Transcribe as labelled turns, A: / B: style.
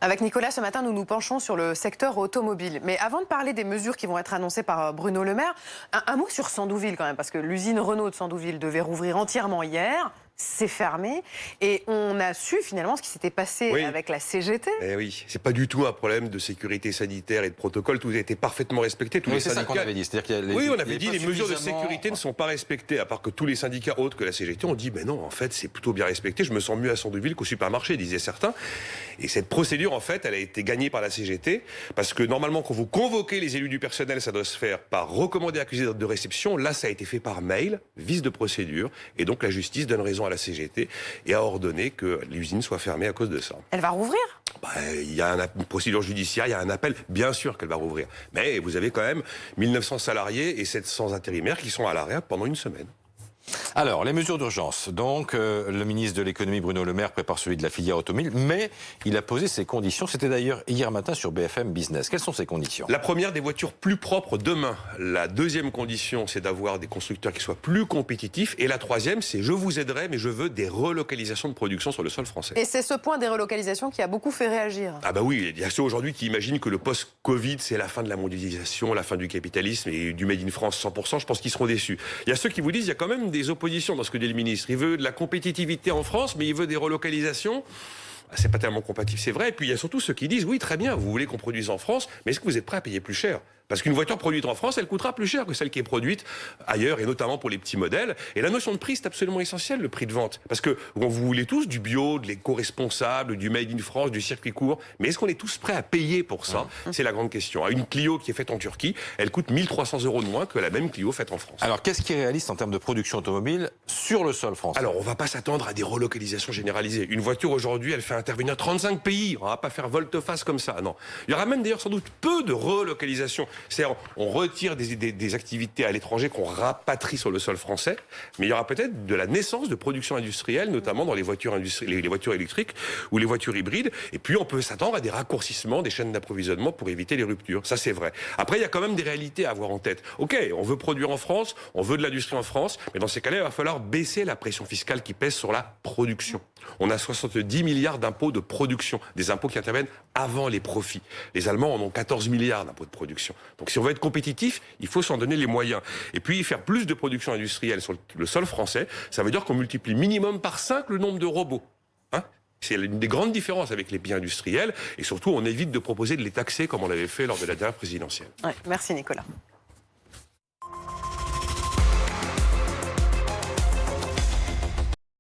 A: Avec Nicolas, ce matin, nous nous penchons sur le secteur automobile. Mais avant de parler des mesures qui vont être annoncées par Bruno Le Maire, un mot sur Sandouville quand même, parce que l'usine Renault de Sandouville devait rouvrir entièrement hier. C'est fermé. Et on a su finalement ce qui s'était passé avec la CGT.
B: Eh oui, c'est pas du tout un problème de sécurité sanitaire et de protocole. Tout a été parfaitement respecté. Tous les syndicats.
C: C'est ça qu'on avait dit. C'est-à-dire qu'il y a
B: on avait dit les mesures de sécurité ne sont pas respectées. À part que tous les syndicats autres que la CGT ont dit, mais non, en fait, c'est plutôt bien respecté. Je me sens mieux à Sandouville qu'au supermarché, disaient certains. Et cette procédure, en fait, elle a été gagnée par la CGT. Parce que normalement, quand vous convoquez les élus du personnel, ça doit se faire par recommandé accusé de réception. Là, ça a été fait par mail, vice de procédure. Et donc, la justice donne raison à la CGT et a ordonné que l'usine soit fermée à cause de ça.
A: Elle va rouvrir ?
B: Il y a une procédure judiciaire, il y a un appel, bien sûr qu'elle va rouvrir. Mais vous avez quand même 1900 salariés et 700 intérimaires qui sont à l'arrêt pendant une semaine.
C: Alors, les mesures d'urgence. Donc, le ministre de l'économie, Bruno Le Maire, prépare celui de la filière automobile, mais il a posé ses conditions. C'était d'ailleurs hier matin sur BFM Business. Quelles sont ces conditions?
B: La première, des voitures plus propres demain. La deuxième condition, c'est d'avoir des constructeurs qui soient plus compétitifs. Et la troisième, c'est je vous aiderai, mais je veux des relocalisations de production sur le sol français.
A: Et c'est ce point des relocalisations qui a beaucoup fait réagir.
B: Ah bah oui, il y a ceux aujourd'hui qui imaginent que le post-Covid, c'est la fin de la mondialisation, la fin du capitalisme et du Made in France 100%. Je pense qu'ils seront déçus. Il y a ceux qui vous disent, il y a quand même des oppositions dans ce que dit le ministre. Il veut de la compétitivité en France, mais il veut des relocalisations. C'est pas tellement compatible, c'est vrai. Et puis il y a surtout ceux qui disent, oui, très bien, vous voulez qu'on produise en France, mais est-ce que vous êtes prêt à payer plus cher ? Parce qu'une voiture produite en France, elle coûtera plus cher que celle qui est produite ailleurs, et notamment pour les petits modèles. Et la notion de prix, c'est absolument essentiel, le prix de vente. Parce que vous voulez tous du bio, de l'éco-responsable, du made in France, du circuit court. Mais est-ce qu'on est tous prêts à payer pour ça ? C'est la grande question. Une Clio qui est faite en Turquie, elle coûte 1 300 € de moins que la même Clio faite en France.
C: Alors, qu'est-ce qui est réaliste en termes de production automobile sur le sol français ?
B: Alors, on ne va pas s'attendre à des relocalisations généralisées. Une voiture, aujourd'hui, elle fait intervenir 35 pays. On ne va pas faire volte-face comme ça, non. Il y aura même d'ailleurs sans doute peu de relocalisation. C'est-à-dire, on retire des activités à l'étranger qu'on rapatrie sur le sol français, mais il y aura peut-être de la naissance de production industrielle, notamment dans les voitures électriques ou les voitures hybrides. Et puis, on peut s'attendre à des raccourcissements des chaînes d'approvisionnement pour éviter les ruptures. Ça, c'est vrai. Après, il y a quand même des réalités à avoir en tête. OK, on veut produire en France, on veut de l'industrie en France, mais dans ces cas-là, il va falloir baisser la pression fiscale qui pèse sur la production. On a 70 milliards d'impôts de production, des impôts qui interviennent avant les profits. Les Allemands en ont 14 milliards d'impôts de production. Donc, si on veut être compétitif, il faut s'en donner les moyens. Et puis, faire plus de production industrielle sur le sol français, ça veut dire qu'on multiplie minimum par 5 le nombre de robots. C'est une des grandes différences avec les pays industriels. Et surtout, on évite de proposer de les taxer comme on l'avait fait lors de la dernière présidentielle.
A: Ouais, merci Nicolas.